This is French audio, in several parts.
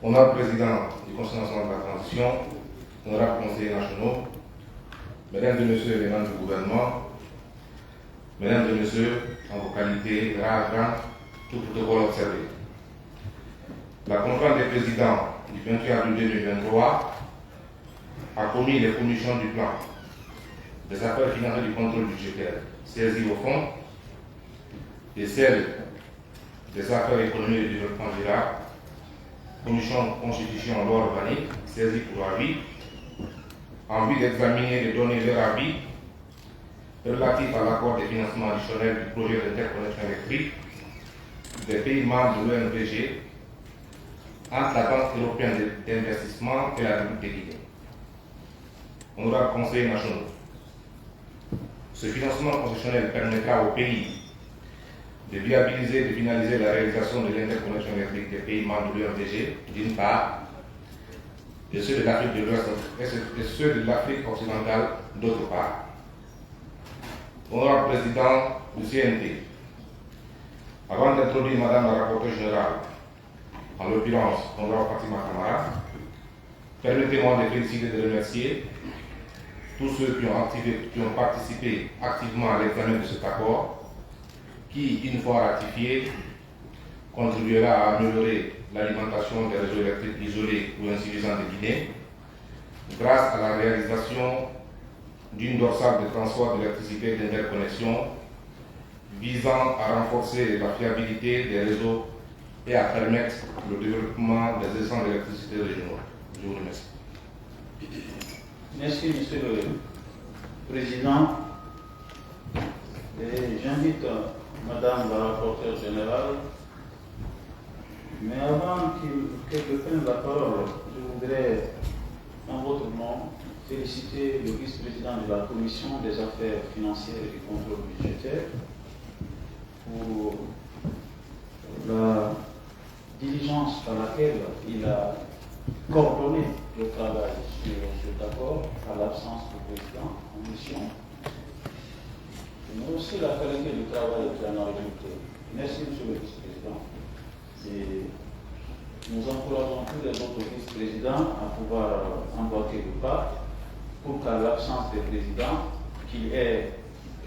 Honorable Président du Conseil national de la transition, honorables conseillers nationaux, Mesdames et Messieurs les membres du gouvernement, Mesdames et Messieurs, en vos qualités, grand, tout protocole observé. La conférence des présidents du 28 avril 2023 a commis les commissions du plan des affaires financières du contrôle budgétaire saisies au fond et celles des affaires économiques et du développement durable, commission constitution loi organique saisie pour avis, en vue d'examiner et de donner leur avis relatif à l'accord de financement additionnel du projet d'interconnexion électrique des pays membres de l'ONVG entre la Banque européenne d'investissement et la République de Guinée. Honorables conseillers nationaux, ce financement concessionnel permettra au pays de viabiliser et de finaliser la réalisation de l'interconnexion électrique des pays membres de l'ONVG, d'une part, et ceux de l'Afrique de l'Ouest et ceux de l'Afrique occidentale, d'autre part. Honorable Président du CNT, avant d'introduire Madame la rapporteure générale, en l'occurrence Honorable Fatima Camara, permettez-moi de féliciter et de remercier tous ceux qui ont participé activement à l'examen de cet accord, qui, une fois ratifié, contribuera à améliorer l'alimentation des réseaux électriques isolés ou insuffisants de Guinée, grâce à la réalisation d'une dorsale de transport d'électricité d'interconnexion visant à renforcer la fiabilité des réseaux et à permettre le développement des essais d'électricité régionaux. Je vous remercie. Merci, Monsieur le Président. Et j'invite Madame la rapporteure générale. Mais avant qu'elle prenne la parole, je voudrais, en votre nom, féliciter le vice-président de la Commission des affaires financières et du contrôle budgétaire pour la diligence par laquelle il a coordonné le travail sur cet accord à l'absence du président en mission, mais aussi la qualité du travail qu'il en a résulté. Merci, Monsieur le vice-président. Et nous encourageons tous les autres vice-présidents à pouvoir embarquer le pas pour qu'à l'absence des présidents, qu'il ait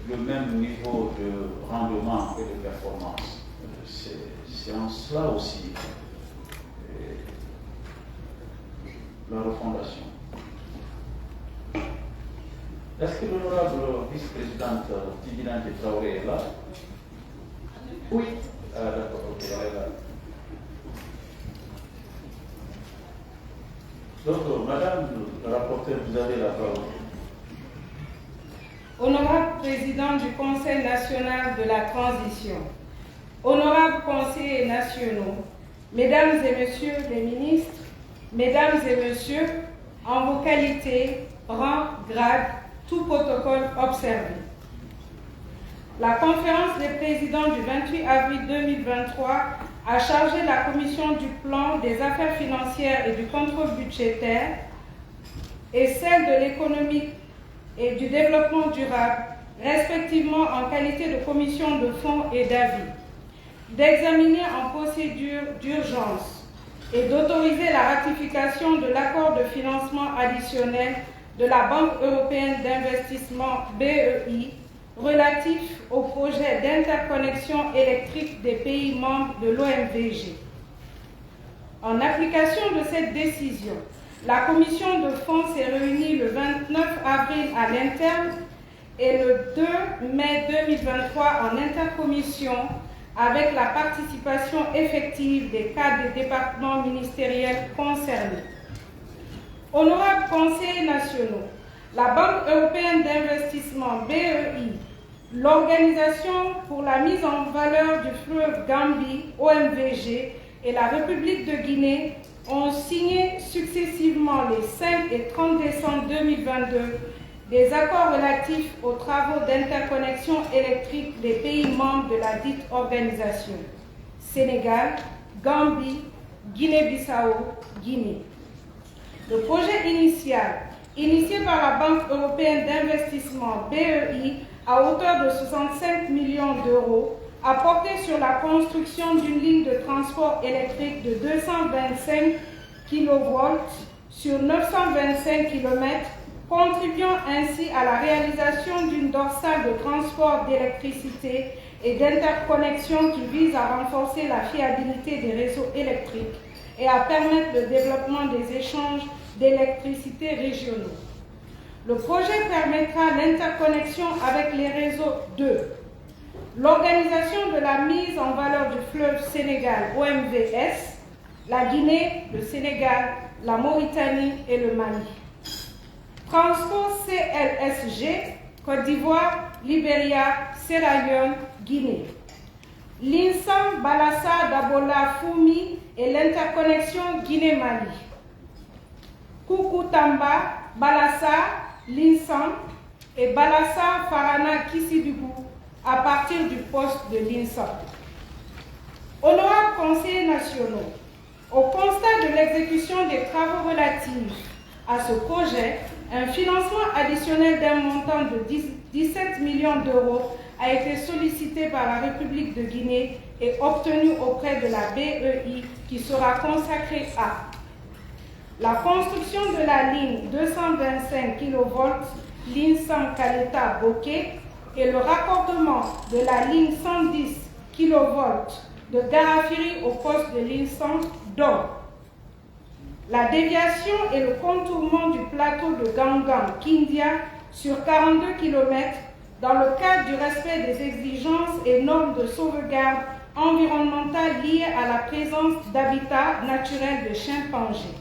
le même niveau de rendement et de performance. C'est en cela aussi la refondation. Est-ce que l'honorable vice-présidente Tidinante Traoré est là? Oui. Ah, d'accord, ok, elle est là. Donc, Madame la rapporteure, vous avez la parole. Honorable Président du Conseil national de la transition, honorables conseillers nationaux, Mesdames et Messieurs les ministres, Mesdames et Messieurs, en vos qualités, rang, grade, tout protocole observé. La conférence des présidents du 28 avril 2023 a chargé la Commission du plan des affaires financières et du contrôle budgétaire et celle de l'économie et du développement durable, respectivement en qualité de commission de fonds et d'avis, d'examiner en procédure d'urgence et d'autoriser la ratification de l'accord de financement additionnel de la Banque européenne d'investissement BEI relatif au projet d'interconnexion électrique des pays membres de l'OMVG. En application de cette décision, la commission de fonds s'est réunie le 29 avril à l'interne et le 2 mai 2023 en intercommission avec la participation effective des cadres des départements ministériels concernés. Honorables conseillers nationaux, la Banque européenne d'investissement BEI, l'Organisation pour la mise en valeur du fleuve Gambie, OMVG, et la République de Guinée ont signé successivement les 5 et 30 décembre 2022 des accords relatifs aux travaux d'interconnexion électrique des pays membres de la dite organisation: Sénégal, Gambie, Guinée-Bissau, Guinée. Le projet initial, initié par la Banque européenne d'investissement BEI à hauteur de 65 millions d'euros, a porté sur la construction d'une ligne de transport électrique de 225 kV sur 925 km, contribuant ainsi à la réalisation d'une dorsale de transport d'électricité et d'interconnexion qui vise à renforcer la fiabilité des réseaux électriques et à permettre le développement des échanges d'électricité régionaux. Le projet permettra l'interconnexion avec les réseaux de l'organisation de la mise en valeur du fleuve Sénégal OMVS, la Guinée, le Sénégal, la Mauritanie et le Mali. Transco CLSG, Côte d'Ivoire, Libéria, Sierra Leone, Guinée. L'INSAM, Balassa, Dabola, Foumi et l'interconnexion Guinée-Mali. Koukou-Tamba, Balassa, l'INSAM et Balassa, Farana, Kissidougou à partir du poste de l'INSAM. Honorables conseillers nationaux, au constat de l'exécution des travaux relatifs à ce projet, un financement additionnel d'un montant de 17 millions d'euros a été sollicité par la République de Guinée et obtenu auprès de la BEI qui sera consacré à la construction de la ligne 225 kV l'INSAM Kaleta Bokeh et le raccordement de la ligne 110 kV de Garafiri au poste de l'INSAM dont la déviation et le contournement du plateau de Gangan Kindia sur 42 km dans le cadre du respect des exigences et normes de sauvegarde environnementale liées à la présence d'habitats naturels de chimpanzés.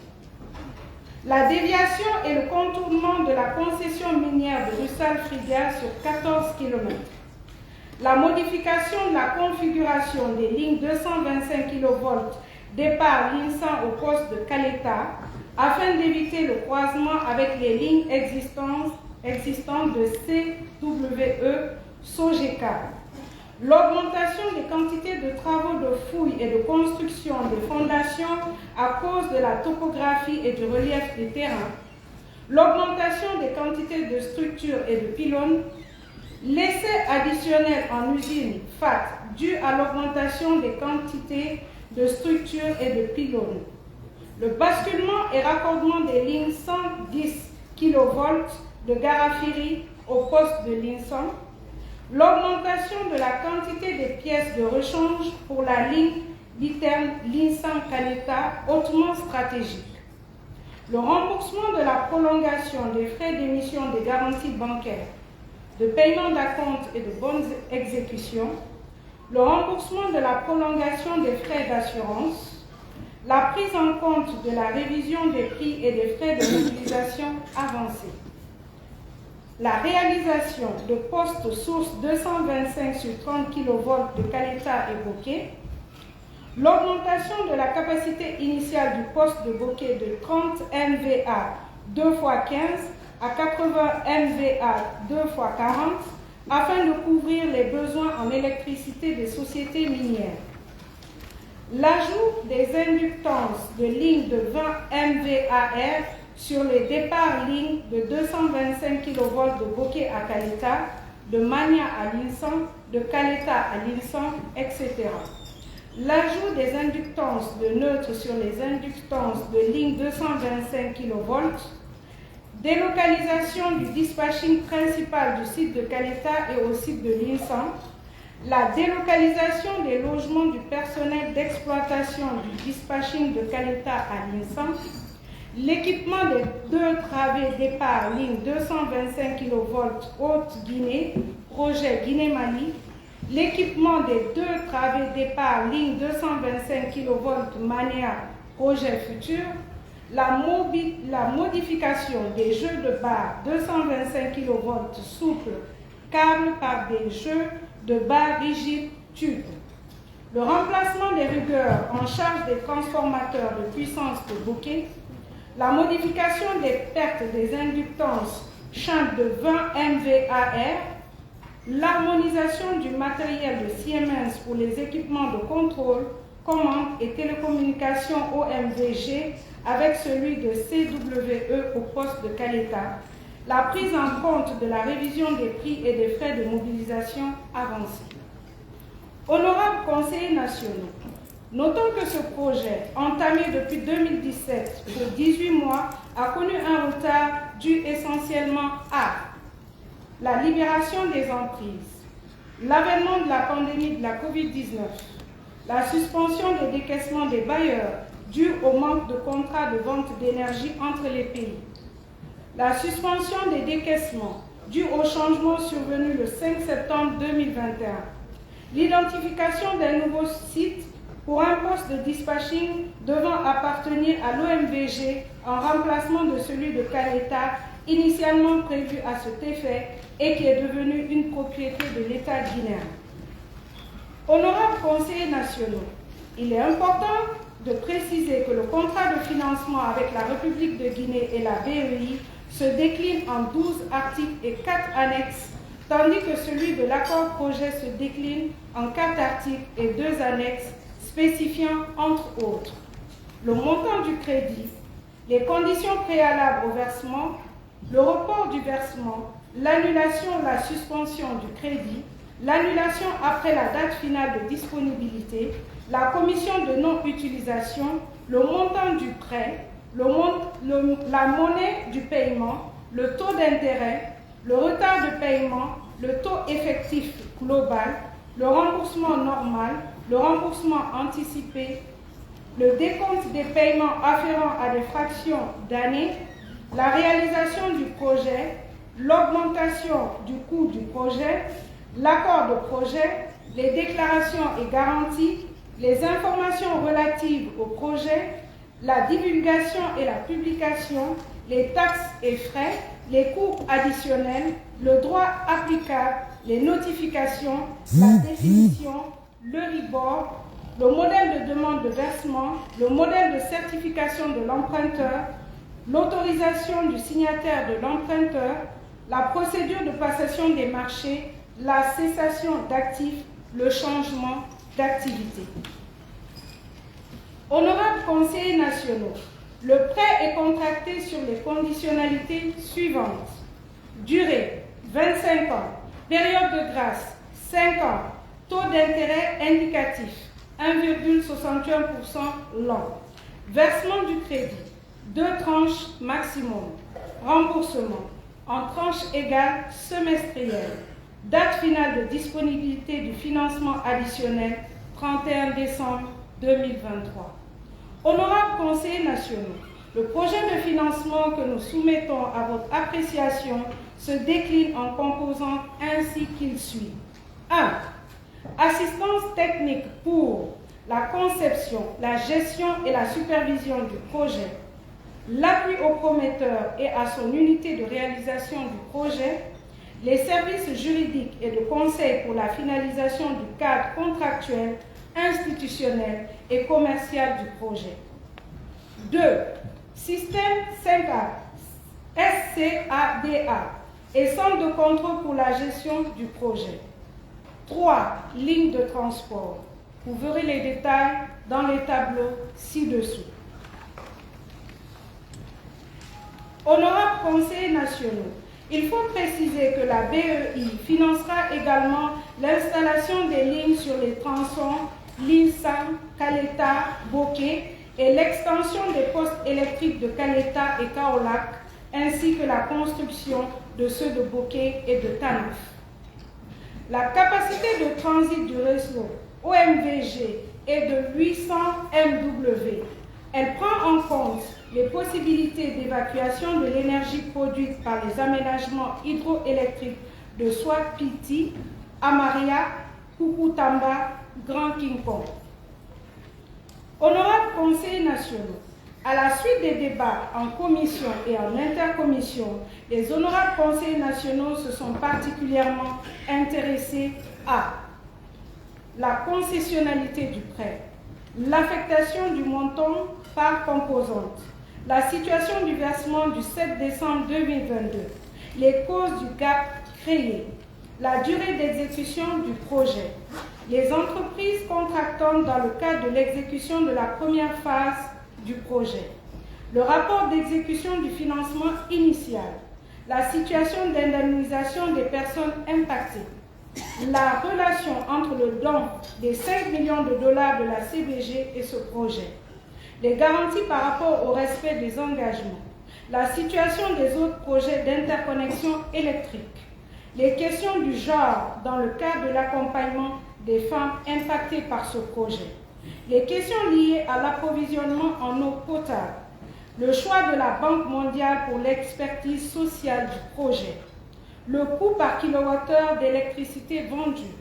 La déviation et le contournement de la concession minière de Russal-Friga sur 14 km. La modification de la configuration des lignes 225 kV départ l'INSAM au poste de Kaleta afin d'éviter le croisement avec les lignes existantes de CWE Sogeka. L'augmentation des quantités de travaux de fouilles et de construction des fondations à cause de la topographie et du relief des terrains. L'augmentation des quantités de structures et de pylônes. L'essai additionnel en usine FAT dû à l'augmentation des quantités de structures et de pylônes. Le basculement et raccordement des lignes 110 kV de Garafiri au poste de l'INSAM. L'augmentation de la quantité des pièces de rechange pour la ligne biterne l'INSAM Kaleta hautement stratégique. Le remboursement de la prolongation des frais d'émission des garanties bancaires, de paiement d'acompte et de bonnes exécutions. Le remboursement de la prolongation des frais d'assurance, la prise en compte de la révision des prix et des frais de mobilisation avancés, la réalisation de postes sources 225 sur 30 kV de Kaleta et Bokeh, l'augmentation de la capacité initiale du poste de Bokeh de 30 MVA 2x15 à 80 MVA 2x40 afin de couvrir les besoins en électricité des sociétés minières. L'ajout des inductances de lignes de 20 MVAR sur les départs lignes de 225 kV de Bokeh à Kaleta, de Mania à l'INSAM, de Kaleta à l'INSAM, etc. L'ajout des inductances de neutres sur les inductances de lignes 225 kV, délocalisation du dispatching principal du site de Kaleta et au site de l'INSAM, la délocalisation des logements du personnel d'exploitation du dispatching de Kaleta à l'INSAM, l'équipement des 2 travées départ ligne 225 kV Haute-Guinée, projet Guinée-Mali, l'équipement des 2 travées départ ligne 225 kV Mania, projet futur, la modification des jeux de barre 225 kV souples câbles par des jeux de barre rigides tubes, le remplacement des rigueurs en charge des transformateurs de puissance de Bokeh, la modification des pertes des inductances shunt de 20 MVAR, l'harmonisation du matériel de Siemens pour les équipements de contrôle, commande et télécommunication OMVG avec celui de CWE au poste de Kaleta, la prise en compte de la révision des prix et des frais de mobilisation avancés. Honorables conseillers nationaux, Notons que ce projet, entamé depuis 2017 pour 18 mois, a connu un retard dû essentiellement à la libération des emprises, l'avènement de la pandémie de la Covid-19, la suspension des décaissements des bailleurs dû au manque de contrats de vente d'énergie entre les pays, la suspension des décaissements dû au changement survenu le 5 septembre 2021, l'identification d'un nouveau site pour un poste de dispatching devant appartenir à l'OMVG en remplacement de celui de Caleta, initialement prévu à cet effet et qui est devenu une propriété de l'État guinéen. Honorables conseillers nationaux, il est important de préciser que le contrat de financement avec la République de Guinée et la BEI se décline en 12 articles et 4 annexes, tandis que celui de l'accord projet se décline en 4 articles et 2 annexes, spécifiant entre autres le montant du crédit, les conditions préalables au versement, le report du versement, l'annulation ou la suspension du crédit, l'annulation après la date finale de disponibilité, la commission de non-utilisation, le montant du prêt, la monnaie du paiement, le taux d'intérêt, le retard de paiement, le taux effectif global, le remboursement normal, le remboursement anticipé, le décompte des paiements afférents à des fractions d'année, la réalisation du projet, l'augmentation du coût du projet, l'accord de projet, les déclarations et garanties, les informations relatives au projet, la divulgation et la publication, les taxes et frais, les coûts additionnels, le droit applicable, les notifications, la définition, le RIBOR, le modèle de demande de versement, le modèle de certification de l'emprunteur, l'autorisation du signataire de l'emprunteur, la procédure de passation des marchés, la cessation d'actifs, le changement d'activité. Honorables conseillers nationaux, le prêt est contracté sur les conditionnalités suivantes. Durée, 25 ans. Période de grâce, 5 ans. Taux d'intérêt indicatif, 1,61% l'an. Versement du crédit, 2 tranches maximum. Remboursement, en tranches égales semestrielles. Date finale de disponibilité du financement additionnel, 31 décembre 2023. Honorables conseillers nationaux, le projet de financement que nous soumettons à votre appréciation se décline en composantes ainsi qu'il suit. 1. Assistance technique pour la conception, la gestion et la supervision du projet, l'appui au prometteur et à son unité de réalisation du projet, les services juridiques et de conseil pour la finalisation du cadre contractuel, institutionnel et commercial du projet. 2. Système 5A, SCADA et centre de contrôle pour la gestion du projet. 3. Lignes de transport. Vous verrez les détails dans les tableaux ci-dessous. Honorables conseillers nationaux, il faut préciser que la BEI financera également l'installation des lignes sur les tronçons Linsang, Caleta, Bokeh et l'extension des postes électriques de Caleta et Kaolack, ainsi que la construction de ceux de Bokeh et de Tanaf. La capacité de transit du réseau OMVG est de 800 MW. Elle prend en compte les possibilités d'évacuation de l'énergie produite par les aménagements hydroélectriques de Swat-Piti, Amaria, Kukutamba, Grand Kinkong. Honorables conseillers nationaux, à la suite des débats en commission et en intercommission, les honorables conseillers nationaux se sont particulièrement intéressés à la concessionnalité du prêt, l'affectation du montant par composante, la situation du versement du 7 décembre 2022, les causes du gap créé, la durée d'exécution du projet, les entreprises contractantes dans le cadre de l'exécution de la première phase du projet, le rapport d'exécution du financement initial, la situation d'indemnisation des personnes impactées, la relation entre le don des 5 millions de dollars de la CBG et ce projet, les garanties par rapport au respect des engagements, la situation des autres projets d'interconnexion électrique, les questions du genre dans le cadre de l'accompagnement des femmes impactées par ce projet, les questions liées à l'approvisionnement en eau potable, le choix de la Banque mondiale pour l'expertise sociale du projet, le coût par kilowattheure d'électricité vendue,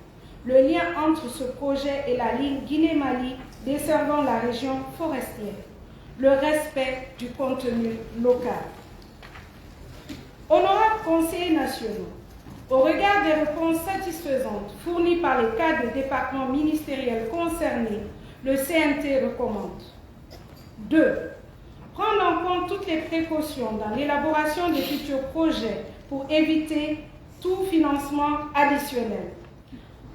le lien entre ce projet et la ligne Guinée-Mali desservant la région forestière, le respect du contenu local. Honorables conseillers nationaux, au regard des réponses satisfaisantes fournies par les cadres des départements ministériels concernés, le CNT recommande 2. Prendre en compte toutes les précautions dans l'élaboration des futurs projets pour éviter tout financement additionnel.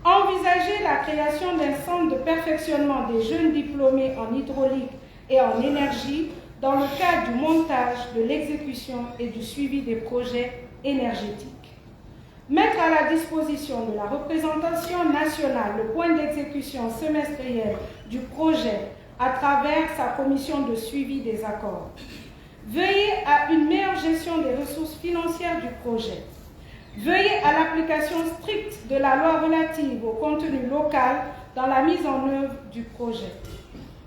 Envisager la création d'un centre de perfectionnement des jeunes diplômés en hydraulique et en énergie dans le cadre du montage, de l'exécution et du suivi des projets énergétiques. Mettre à la disposition de la représentation nationale le point d'exécution semestriel du projet à travers sa commission de suivi des accords. Veiller à une meilleure gestion des ressources financières du projet. Veiller à l'application stricte de la loi relative au contenu local dans la mise en œuvre du projet.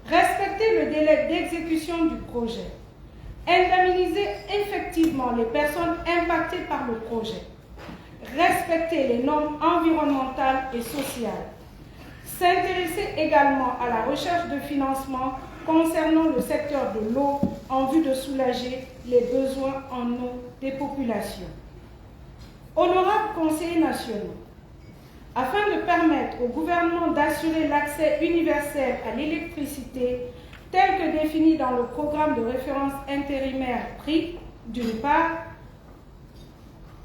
Respecter le délai d'exécution du projet. Indemniser effectivement les personnes impactées par le projet. Respecter les normes environnementales et sociales. S'intéresser également à la recherche de financement concernant le secteur de l'eau en vue de soulager les besoins en eau des populations. Honorables conseillers nationaux, afin de permettre au gouvernement d'assurer l'accès universel à l'électricité tel que défini dans le programme de référence intérimaire PRIC, d'une part,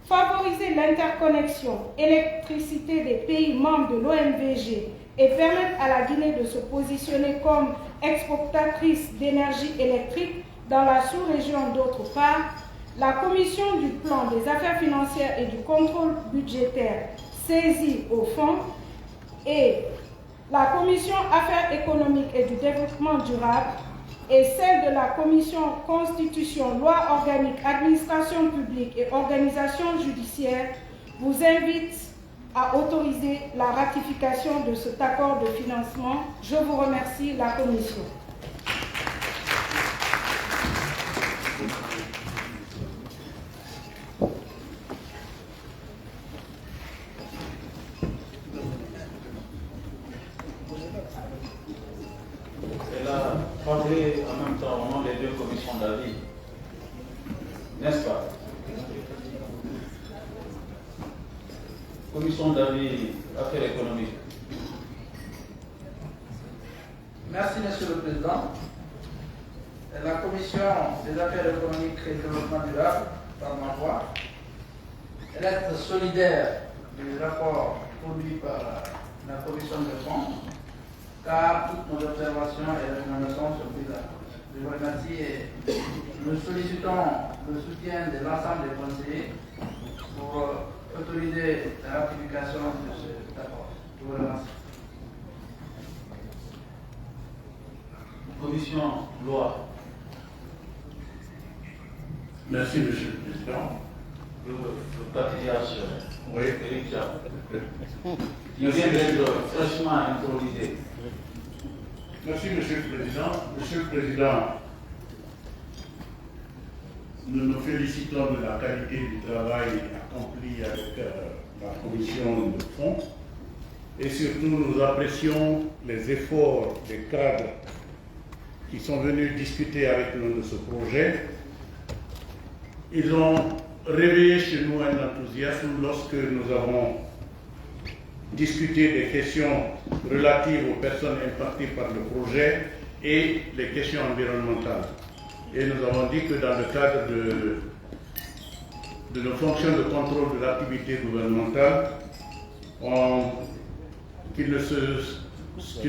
favoriser l'interconnexion électricité des pays membres de l'OMVG et permettre à la Guinée de se positionner comme exportatrice d'énergie électrique dans la sous-région d'autre part, la Commission du plan des affaires financières et du contrôle budgétaire saisie au fond et la Commission affaires économiques et du développement durable et celle de la Commission Constitution, Loi organique, Administration publique et Organisation judiciaire vous invitent à autoriser la ratification de cet accord de financement. Je vous remercie, la Commission. Elle a parlé en même temps au nom des deux commissions d'avis, n'est-ce pas? Commission d'avis, affaires économiques. Merci, Monsieur le Président. La Commission des affaires économiques et développement durable, par ma voix, reste solidaire du rapport produit par la Commission de fonds, car toutes nos observations et recommandations sont prises en compte. Je vous remercie et nous sollicitons le soutien de l'ensemble des conseillers pour autoriser la ratification de cet accord. Je vous remercie. Commission loi. Merci, Monsieur le Président. Le patriarche, Oui. Éric Jacques, qui vient d'être fraîchement intronisé. Merci, Monsieur le Président. Monsieur le Président, nous nous félicitons de la qualité du travail accompli avec la Commission de fonds et surtout nous apprécions les efforts des cadres qui sont venus discuter avec nous de ce projet. Ils ont réveillé chez nous un enthousiasme lorsque nous avons discuté des questions relatives aux personnes impactées par le projet et les questions environnementales. Et nous avons dit que dans le cadre de nos fonctions de contrôle de l'activité gouvernementale, qu'ils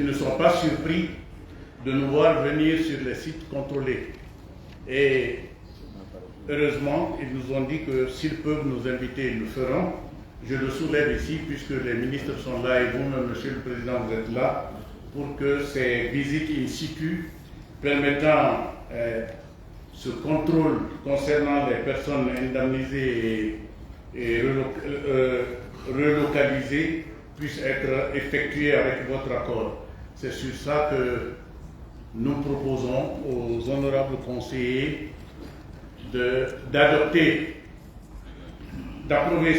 ne sont pas surpris de nous voir venir sur les sites contrôlés. Et heureusement, ils nous ont dit que s'ils peuvent nous inviter, ils le feront. je le soulève ici puisque les ministres sont là et vous-même, Monsieur le Président, vous êtes là, pour que ces visites in situ permettant ce contrôle concernant les personnes indemnisées et relocalisées puissent être effectuées avec votre accord. C'est sur ça que nous proposons aux honorables conseillers d'approuver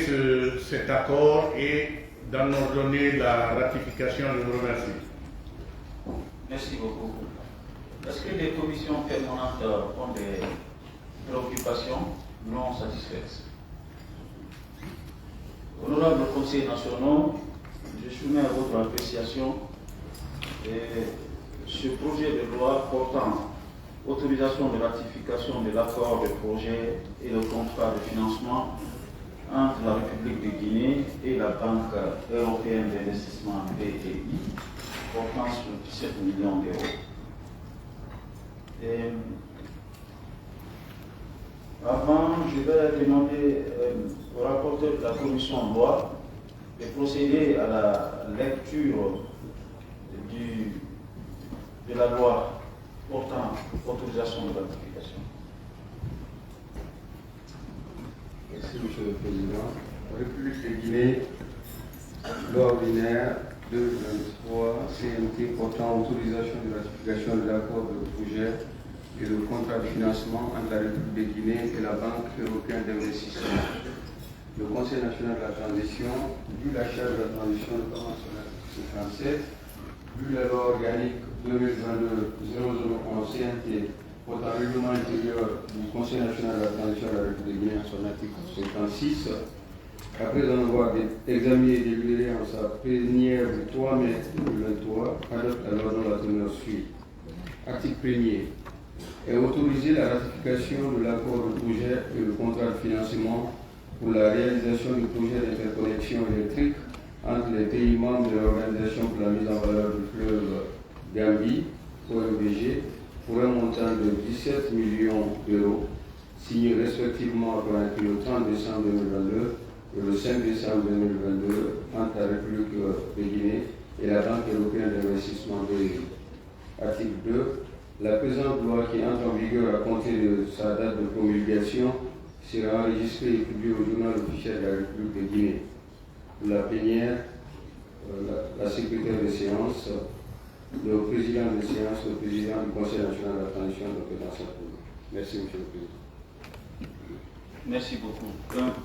cet accord et d'en ordonner la ratification. Je vous remercie. Merci beaucoup. Est-ce que les commissions permanentes ont des préoccupations non satisfaites? Honorables conseillers nationaux, je soumets à votre appréciation ce projet de loi portant autorisation de ratification de l'accord de projet et le contrat de financement entre la République de Guinée et la Banque européenne d'investissement BEI portant sur 17 millions d'euros. Avant, je vais demander au rapporteur de la commission de loi de procéder à la lecture de la loi portant autorisation de ratification. Merci, Monsieur le Président. République de Guinée, loi ordinaire 223 CNT portant autorisation de ratification de l'accord de projet et le contrat de financement entre la République de Guinée et la Banque européenne d'investissement. Le Conseil national de la transition, vu la charte de la transition, notamment sur l'article 57, vu la loi organique 2022-0011 CNT portant règlement intérieur du Conseil national de la transition de la République de Guinée en son article 56, après en avoir examiné et délibéré en sa plénière du 3 mai 2023, adopte la loi dont la teneur suit. Article 1er. Est autorisé la ratification de l'accord de projet et le contrat de financement pour la réalisation du projet d'interconnexion électrique entre les pays membres de l'Organisation pour la mise en valeur du fleuve Gambie, OMVG, pour un montant de 17 millions d'euros, signé respectivement à Conakry le 30 décembre 2022 et le 5 décembre 2022 entre la République de Guinée et la Banque européenne d'investissement BEI. Article 2. La présente loi qui entre en vigueur à compter de sa date de promulgation sera enregistrée et publiée au journal officiel de la République de Guinée. Pour la plénière, la secrétaire des séances, le président des séances, le président du Conseil national de la transition, Dr. Nasser Bourou. Merci, Monsieur le Président. Merci beaucoup.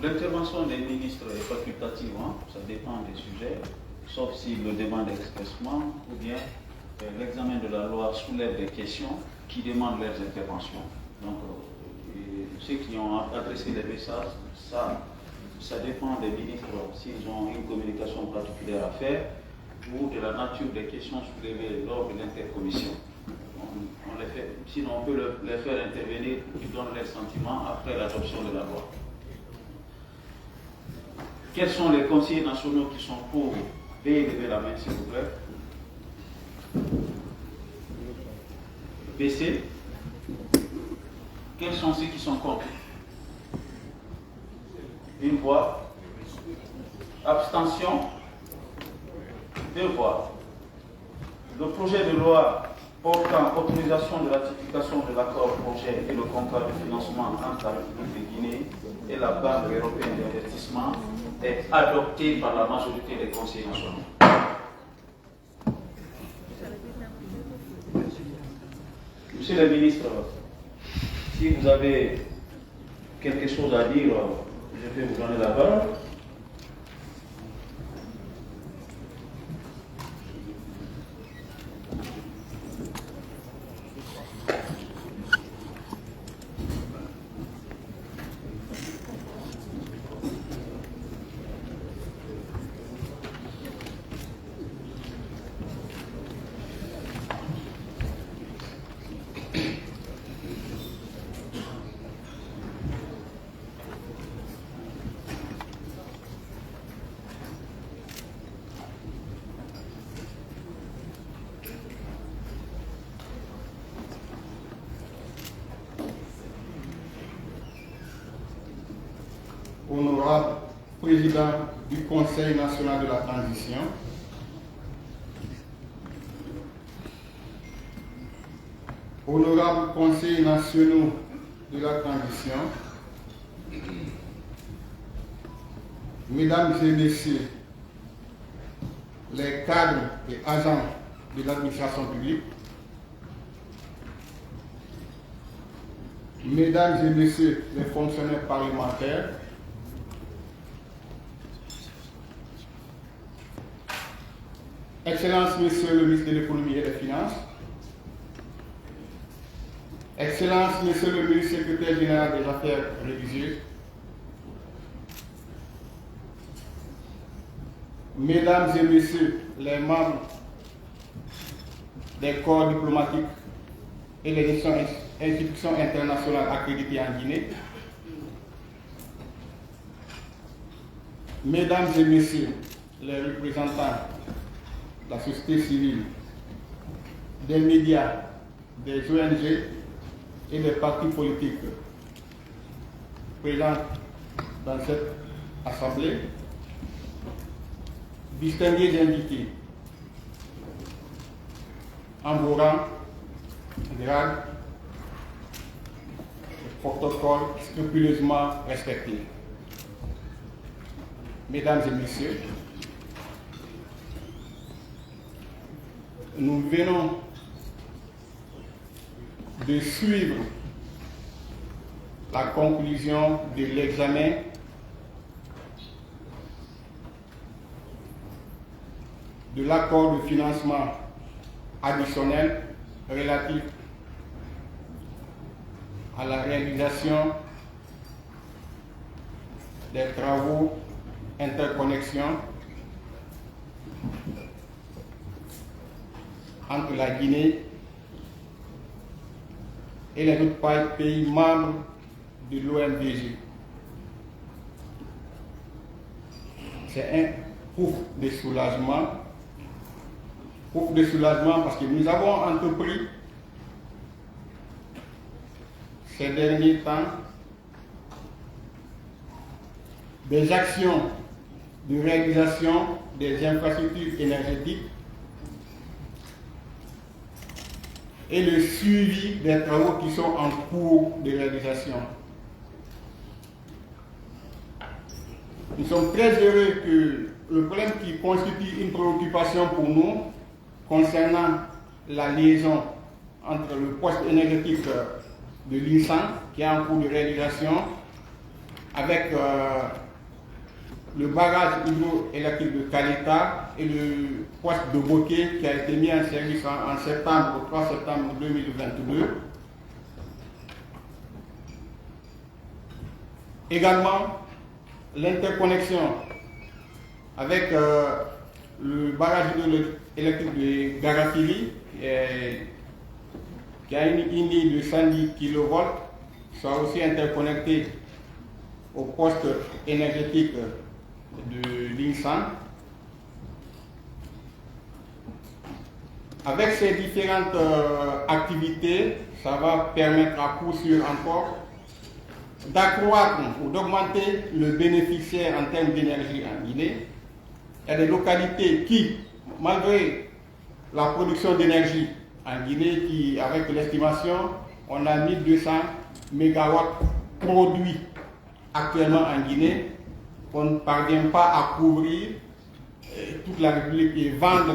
L'intervention des ministres est facultative, ça dépend des sujets, sauf s'ils le demandent expressément, ou bien l'examen de la loi soulève des questions qui demandent leurs interventions. Donc, ceux qui ont adressé les messages, ça dépend des ministres, s'ils ont une communication particulière à faire, ou de la nature des questions soulevées lors de l'intercommission. On les fait, sinon on peut les faire intervenir pour qu'ils donnent leurs sentiments après l'adoption de la loi. Quels sont les conseillers nationaux qui sont pour? Veuillez lever la main, s'il vous plaît. Baissez. Quels sont ceux qui sont contre? Une voix. Abstention. 2 voix. Le projet de loi portant autorisation de ratification de l'accord projet et le contrat de financement entre la République de Guinée et la Banque européenne d'investissement est adopté par la majorité des conseillers nationaux. Monsieur le ministre, si vous avez quelque chose à dire, je vais vous donner la parole. Honorable Président du Conseil national de la transition, honorables conseillers nationaux de la transition, mesdames et messieurs, les cadres et agents de l'administration publique, mesdames et messieurs les fonctionnaires parlementaires, Excellences, Monsieur le ministre de l'Économie et des Finances, Excellences, Monsieur le ministre secrétaire général des Affaires religieuses, Mesdames et Messieurs les membres des corps diplomatiques et les institutions internationales accréditées en Guinée, Mesdames et Messieurs les représentants de la société civile, des médias, des ONG et des partis politiques présents dans cette assemblée, distingués invités, en vos rangs, grades, protocole scrupuleusement respectés. Mesdames et Messieurs, nous venons de suivre la conclusion de l'examen de l'accord de financement additionnel relatif à la réalisation des travaux interconnexion entre la Guinée et les autres pays membres de l'OMVG. C'est un pouf de soulagement parce que nous avons entrepris ces derniers temps des actions de réalisation des infrastructures énergétiques et le suivi des travaux qui sont en cours de réalisation. Nous sommes très heureux que le problème qui constitue une préoccupation pour nous concernant la liaison entre le poste énergétique de l'INSAN qui est en cours de réalisation avec le barrage hydroélectrique de Kaleta et le poste de Bokeh qui a été mis en service en septembre, au 3 septembre 2022. Également, l'interconnexion avec le barrage hydroélectrique de Garafili qui a une ligne de 110 kV soit aussi interconnecté au poste énergétique de l'INSAN. Avec ces différentes activités, ça va permettre à coup sûr encore d'accroître ou d'augmenter le bénéficiaire en termes d'énergie en Guinée. Il y a des localités qui, malgré la production d'énergie en Guinée, qui, avec l'estimation, on a 1200 MW produits actuellement en Guinée, on ne parvient pas à couvrir toute la République et vendre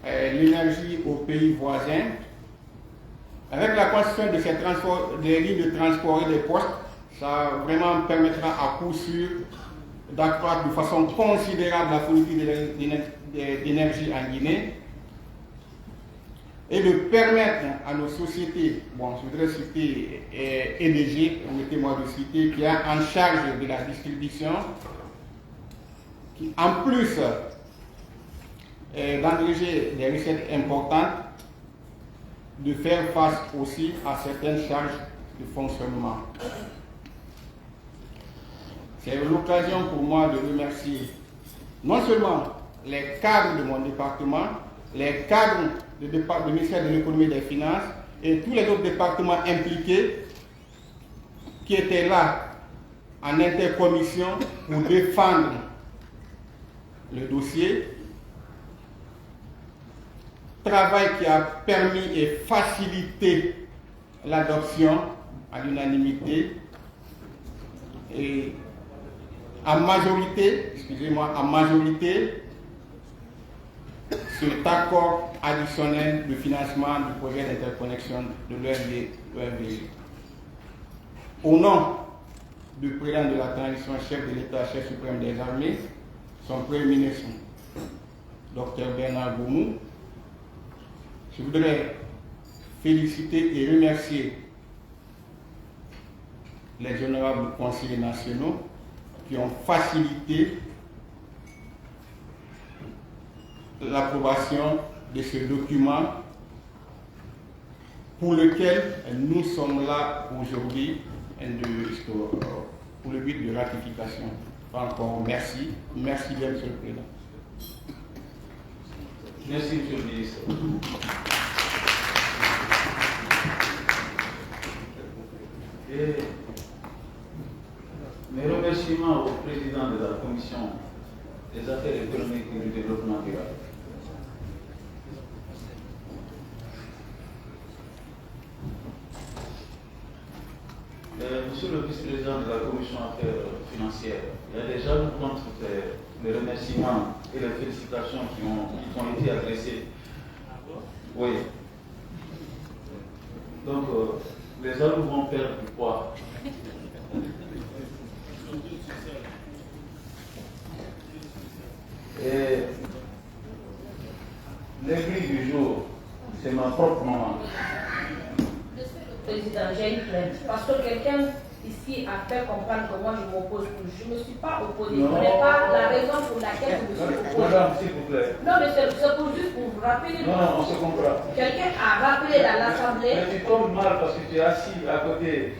l'énergie aux pays voisins. Avec la construction de ces des lignes de transport et des postes, ça vraiment permettra à coup sûr d'accroître de façon considérable la fourniture d'énergie en Guinée et de permettre à nos sociétés, bon, je voudrais citer EDG, permettez-moi de citer, qui est en charge de la distribution, qui en plus d'engager des recettes importantes, de faire face aussi à certaines charges de fonctionnement. C'est l'occasion pour moi de remercier non seulement les cadres de mon département, les cadres du ministère de l'Économie et des Finances et tous les autres départements impliqués qui étaient là en intercommission pour défendre le dossier. Travail qui a permis et facilité l'adoption à l'unanimité et en majorité, cet accord additionnel de financement du projet d'interconnexion de l'OMV. Au nom du président de la transition, chef de l'État, chef suprême des armées, son premier ministre, Dr Bernard Goumou, je voudrais féliciter et remercier les honorables conseillers nationaux qui ont facilité l'approbation de ce document pour lequel nous sommes là aujourd'hui pour le but de ratification. Encore merci. Merci bien, Monsieur le Président. Merci, Monsieur le Ministre. Et mes remerciements au président de la Commission des affaires économiques et du développement durable. Monsieur le vice-président de la Commission affaires financières, il y a déjà eu contre les remerciements et les félicitations qui ont été adressées. Oui. Donc, les hommes vont perdre du poids. Et l'aiguille du jour, c'est ma propre maman. Monsieur le Président, j'ai une plainte. Parce que quelqu'un ici a fait comprendre que moi je m'oppose. Je ne me suis pas opposé. Ce n'est pas la raison pour laquelle je me suis opposé. Madame, s'il vous plaît. Non, mais c'est pour juste pour vous rappeler. Non, on se comprend. Quelqu'un a rappelé dans l'Assemblée. Mais tu tombes mal parce que tu es assis à côté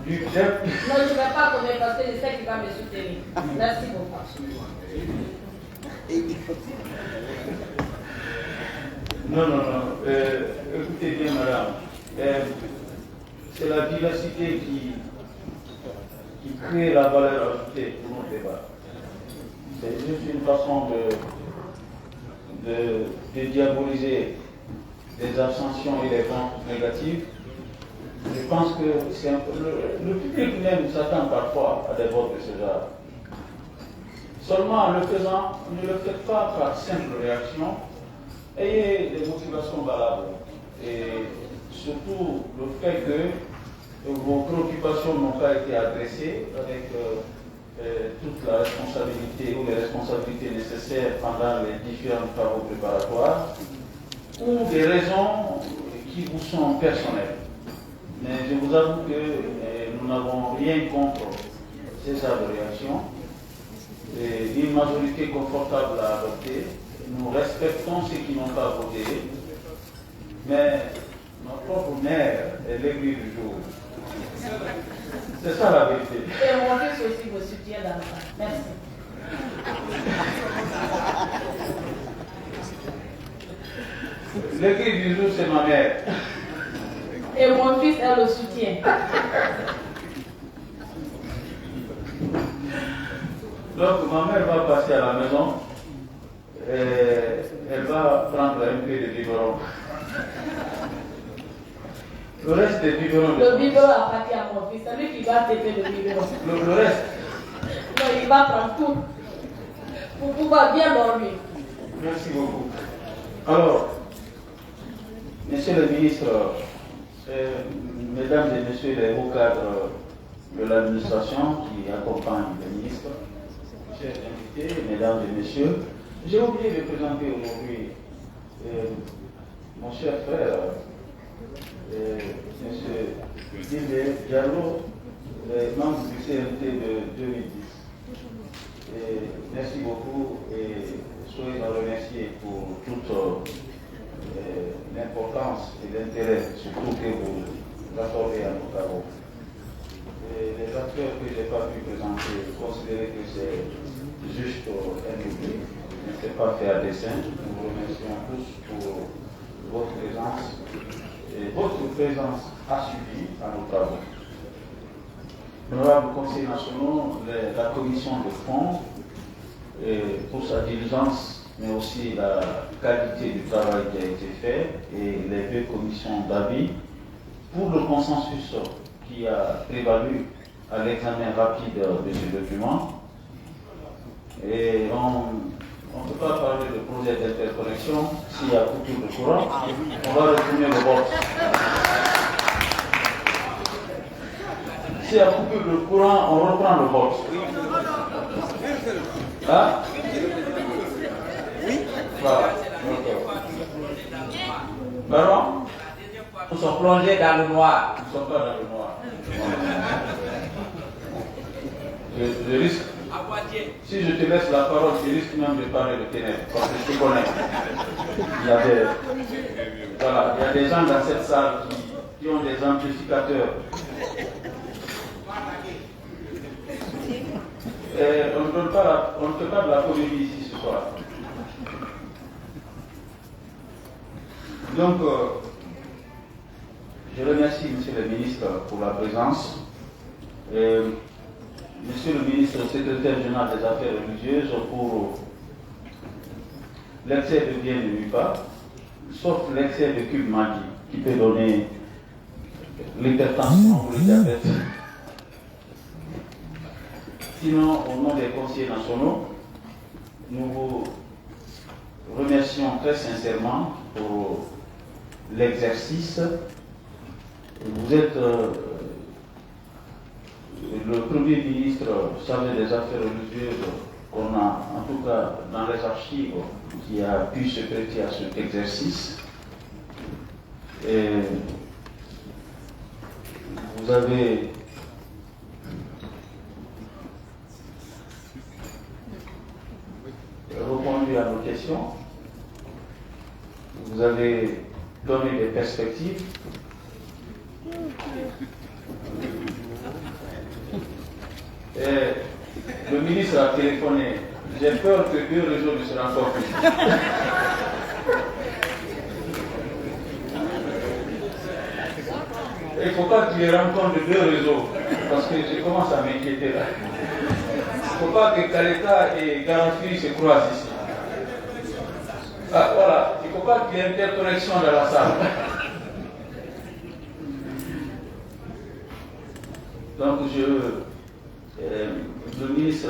du chef. Non, je ne vais pas tomber parce que je sais qu'il va me soutenir. Merci beaucoup. Non. Écoutez bien, madame. C'est la diversité qui crée la valeur ajoutée pour nos débats. C'est juste une façon de diaboliser les abstentions et les ventes négatives. Je pense que c'est un peu le public même s'attend parfois à des votes de ce genre. Seulement en le faisant, ne le faites pas par simple réaction. Ayez des motivations valables. Et surtout le fait que vos préoccupations n'ont pas été adressées avec toute la responsabilité ou les responsabilités nécessaires pendant les différents travaux préparatoires, ou des raisons qui vous sont personnelles. Mais je vous avoue que nous n'avons rien contre ces genres de réactions. Et une majorité confortable à adopter. Nous respectons ceux qui n'ont pas voté, mais notre propre mère est l'aiguille du jour. C'est ça la vérité. Et mon fils aussi me soutient dans ça. Merci. L'aiguille du jour, c'est ma mère. Et mon fils, elle le soutient. Donc ma mère va passer à la maison. Elle va prendre un peu de biberon. Le reste des biberons. Le biberon appartient à mon fils. C'est lui qui va têter le biberon. Le reste. Non, il va prendre tout pour pouvoir bien dormir. Merci beaucoup. Alors, Monsieur le ministre, Mesdames et Messieurs les hauts cadres de l'administration qui accompagnent le ministre, chers invités, Mesdames et Messieurs, j'ai oublié de présenter aujourd'hui mon cher frère, M. Dile Diallo, membre du CNT de 2010. Merci beaucoup et soyez remerciés pour toute l'importance et l'intérêt surtout que vous accordez à nos travaux. Les acteurs que je n'ai pas pu présenter, considérez que c'est juste un oubli. Ne s'est pas fait à dessein. Nous vous remercions tous pour votre présence. Et votre présence a suivi à nos travaux. honorables conseillers nationaux, la commission de fond, pour sa diligence, mais aussi la qualité du travail qui a été fait, et les deux commissions d'avis, pour le consensus qui a prévalu à l'examen rapide de ce document. Et on ne peut pas parler de projet d'interconnexion s'il y a coupure de courant. On va retourner le vote. S'il y a coupure de courant, on reprend le vote. Hein? Oui. Voilà. Pardon? Nous sommes plongés dans le noir. Nous ne sommes pas dans le noir. Je risque. Si je te laisse la parole, tu risques même de parler de ténèbres, parce que je te connais. Il y a des gens dans cette salle qui ont des amplificateurs. Et on ne fait pas de la polémique ici ce soir. Donc, je remercie M. le ministre pour la présence. Monsieur le ministre, secrétaire général des Affaires religieuses, pour l'excès de bien ne nuit pas, sauf l'excès de cube Maggi, qui peut donner l'hypertension ou le diabète. Sinon, au nom des conseillers nationaux, nous vous remercions très sincèrement pour l'exercice. Vous êtes le Premier ministre chargé des affaires religieuses qu'on a, en tout cas dans les archives, qui a pu se prêter à cet exercice. Et vous avez répondu à nos questions. Vous avez donné des perspectives. Et le ministre a téléphoné. J'ai peur que 2 réseaux ne se rencontrent plus. Il ne faut pas qu'il y ait rencontre de 2 réseaux, parce que je commence à m'inquiéter là. Il ne faut pas que Kaleta et Garanfri se croisent ici. Ah, voilà, il ne faut pas qu'il y ait interconnexion dans la salle. Donc le ministre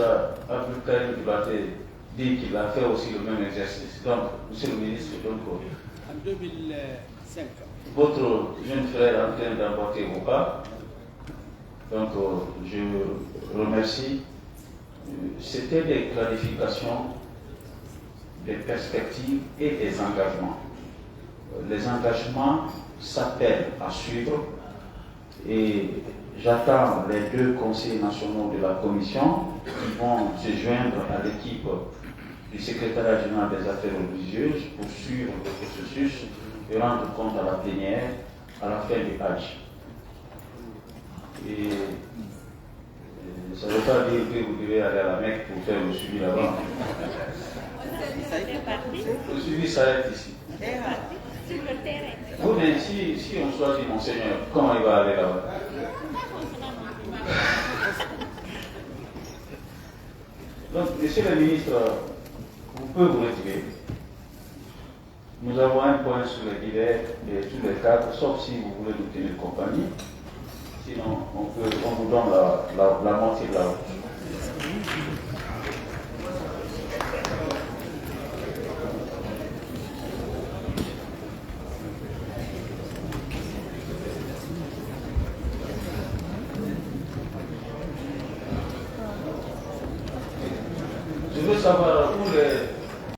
Abdul Karim Dibaté dit qu'il a fait aussi le même exercice. Donc, monsieur le ministre, en 2005, votre jeune frère est en train d'emporter vos pas. Donc, je remercie. C'était des clarifications, des perspectives et des engagements. Les engagements s'appellent à suivre et j'attends les 2 conseillers nationaux de la commission qui vont se joindre à l'équipe du secrétariat général des affaires religieuses pour suivre le processus et rendre compte à la plénière à la fin du Hajj. Et ça ne veut pas dire que vous devez aller à la Mecque pour faire le suivi là-bas. Le suivi s'arrête ici. Vous, mais si on choisit Monseigneur, comment il va aller là-bas? Donc, monsieur le ministre, vous pouvez vous retirer. Nous avons un point sur les divers et tous les cadres, sauf si vous voulez nous tenir compagnie. Sinon, on vous donne la moitié de la route. Je veux savoir où les